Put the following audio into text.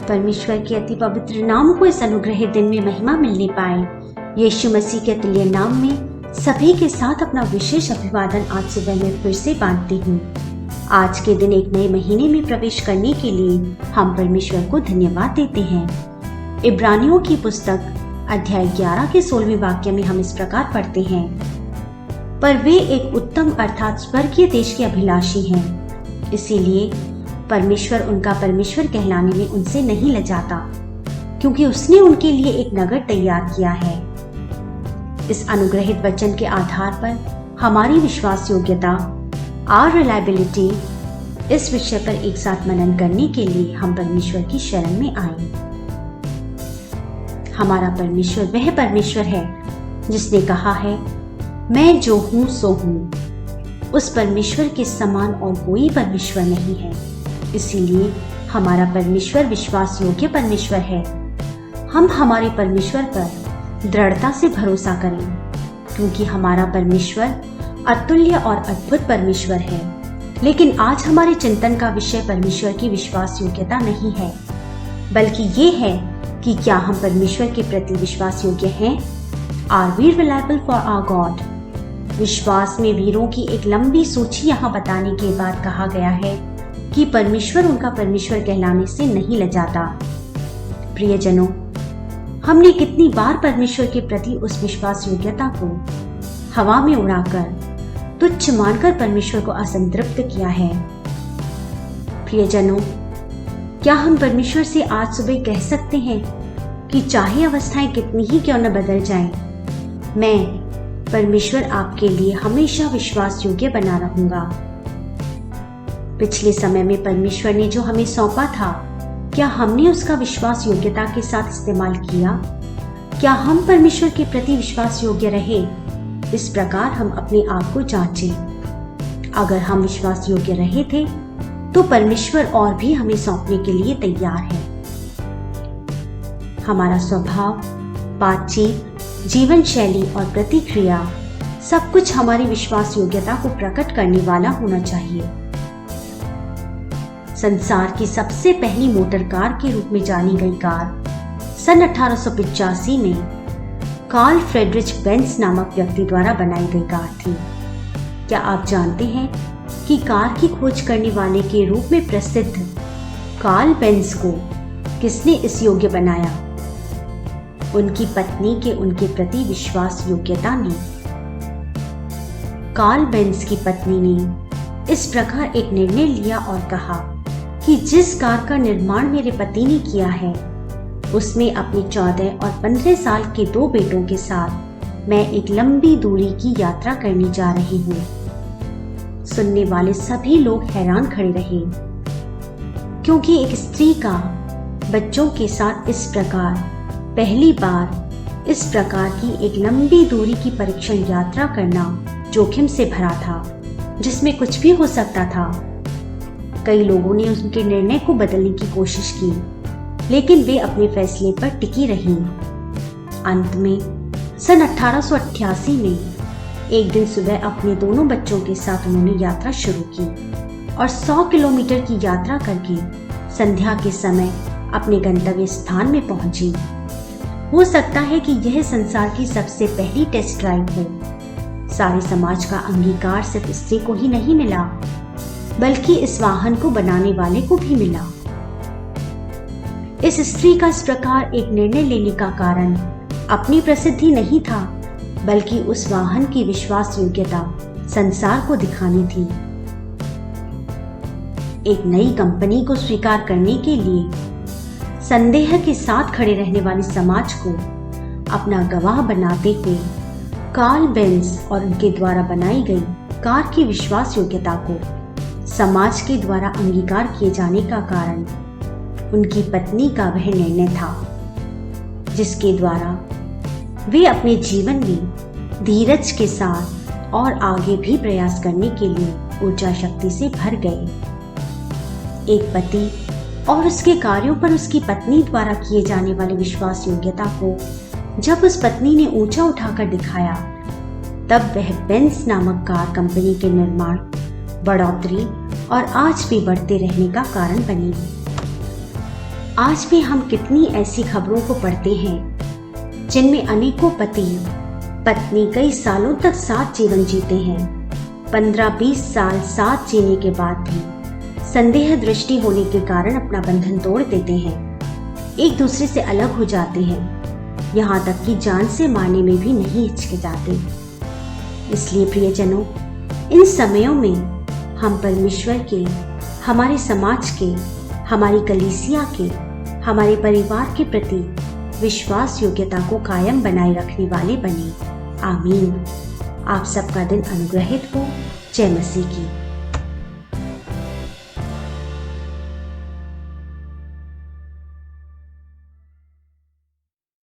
परमेश्वर के अति पवित्र नाम को इस अनुग्रहित दिन में महिमा मिलने पाए। यीशु मसीह के अतुल्य नाम में सभी के साथ अपना विशेष अभिवादन आज सुबह में फिर से बांटती हूँ। आज के दिन एक नए महीने में प्रवेश करने के लिए हम परमेश्वर को धन्यवाद देते हैं। इब्रानियों की पुस्तक अध्याय 11 के 16वें वाक्य में हम इस प्रकार पढ़ते हैं, पर वे एक उत्तम अर्थात स्वर्गीय देश के अभिलाषी हैं, इसीलिए परमेश्वर उनका परमेश्वर कहलाने में उनसे नहीं लजाता, क्योंकि उसने उनके लिए एक नगर तैयार किया है। इस अनुग्रहित वचन के आधार पर हमारी विश्वास योग्यता आर रिलायबिलिटी इस विषय पर एक साथ मनन करने के लिए हम परमेश्वर की शरण में आए। हमारा परमेश्वर वह परमेश्वर है जिसने कहा है, मैं जो हूं सो हूं। उस परमेश्वर के समान और कोई परमेश्वर नहीं है, इसीलिए हमारा परमेश्वर विश्वास योग्य परमेश्वर है। हम हमारे परमेश्वर पर दृढ़ता से भरोसा करें, क्योंकि हमारा परमेश्वर अतुल्य और अद्भुत परमेश्वर है। लेकिन आज हमारे चिंतन का विषय परमेश्वर की विश्वास योग्यता नहीं है, बल्कि ये है कि क्या हम परमेश्वर के प्रति विश्वास योग्य हैं? Are we reliable for our God? विश्वास में वीरों की एक लंबी सूची यहाँ बताने के बाद कहा गया है कि परमेश्वर उनका परमेश्वर कहलाने से नहीं लजाता। प्रियजनों, हमने कितनी बार परमेश्वर के प्रति उस विश्वास योग्यता को हवा में उड़ाकर तुच्छ मानकर परमेश्वर को असंतृप्त किया है। प्रियजनों, क्या हम परमेश्वर से आज सुबह कह सकते हैं कि चाहे अवस्थाएं कितनी ही क्यों न बदल जाएं, मैं परमेश्वर आपके लिए हमेशा विश्वास योग्य बना रहूंगा। पिछले समय में परमेश्वर ने जो हमें सौंपा था, क्या हमने उसका विश्वास योग्यता के साथ इस्तेमाल किया? क्या हम परमेश्वर के प्रति विश्वास योग्य रहे? इस प्रकार हम अपने आप को जांचें। अगर हम विश्वास योग्य रहे थे तो परमेश्वर और भी हमें सौंपने के लिए तैयार है। हमारा स्वभाव, बातचीत, जीवन शैली और प्रतिक्रिया सब कुछ हमारी विश्वास योग्यता को प्रकट करने वाला होना चाहिए। संसार की सबसे पहली मोटर कार के रूप में जानी गई कार सन 1885 में कार्ल फ्रेडरिच बेंज नामक व्यक्ति द्वारा बनाई गई कार थी। क्या आप जानते हैं कि कार की खोज करने वाले के रूप में प्रसिद्ध कार्ल बेंज को किसने इस योग्य बनाया? उनकी पत्नी के उनके प्रति विश्वास योग्यता ने। कार्ल बेंज की पत्नी ने इस प्रकार एक निर्णय लिया और कहा कि जिस कार का निर्माण मेरे पति ने किया है, उसमें अपने 14 और 15 साल के 2 बेटों के साथ मैं एक लंबी दूरी की यात्रा करने जा रही हूँ। सुनने वाले सभी लोग हैरान खड़े रहे, क्योंकि एक स्त्री का बच्चों के साथ इस प्रकार पहली बार इस प्रकार की एक लंबी दूरी की परीक्षण यात्रा करना जोखिम से भरा था, जिसमें कुछ भी हो सकता था। कई लोगों ने उनके निर्णय को बदलने की कोशिश की, लेकिन वे अपने फैसले पर टिकी रहीं। अंत में सन 1888 में एक दिन सुबह अपने दोनों बच्चों के साथ उन्होंने यात्रा शुरू की और 100 किलोमीटर की यात्रा करके संध्या के समय अपने गंतव्य स्थान में पहुंची। हो सकता है कि यह संसार की सबसे पहली टेस्ट ड्राइव हो। सारे समाज का अंगीकार सिर्फ स्त्री को ही नहीं मिला, बल्कि इस वाहन को बनाने वाले को भी मिला। इस स्त्री का इस प्रकार एक निर्णय लेने का कारण अपनी प्रसिद्धि नहीं था, बल्कि उस वाहन की विश्वास योग्यता संसार को दिखानी थी। एक नई कंपनी को स्वीकार करने के लिए संदेह के साथ खड़े रहने वाले समाज को अपना गवाह बनाते हुए कार्ल बेंज और उनके द्वारा बनाई गई कार की विश्वास योग्यता को समाज के द्वारा अंगीकार किए जाने का कारण उनकी पत्नी का वह निर्णय था, जिसके द्वारा वे अपने जीवन में धीरज के साथ और आगे भी प्रयास करने के लिए ऊर्जा शक्ति से भर गए। एक पति और उसके कार्यों पर उसकी पत्नी द्वारा किए जाने वाले विश्वास योग्यता को जब उस पत्नी ने ऊंचा उठाकर दिखाया, तब वह बेंज नामक कार कंपनी के निर्माण, बढ़ोतरी और आज भी बढ़ते रहने का कारण बनेगी। आज भी हम कितनी ऐसी खबरों को पढ़ते हैं जिनमें अनेकों पति पत्नी कई सालों तक साथ जीवन जीते हैं। 15-20 साल साथ जीने के बाद भी संदेह दृष्टि होने के कारण अपना बंधन तोड़ देते हैं, एक दूसरे से अलग हो जाते हैं, यहाँ तक कि जान से मारने में भी नहीं हिचकिचाते। इसलिए प्रियजनों, इन समयों में हम परमेश्वर के, हमारे समाज के, हमारी कलीसिया के, हमारे परिवार के प्रति विश्वास योग्यता को कायम बनाए रखने वाले बने। आमीन। आप सबका दिन अनुग्रहित हो। जय मसीह की।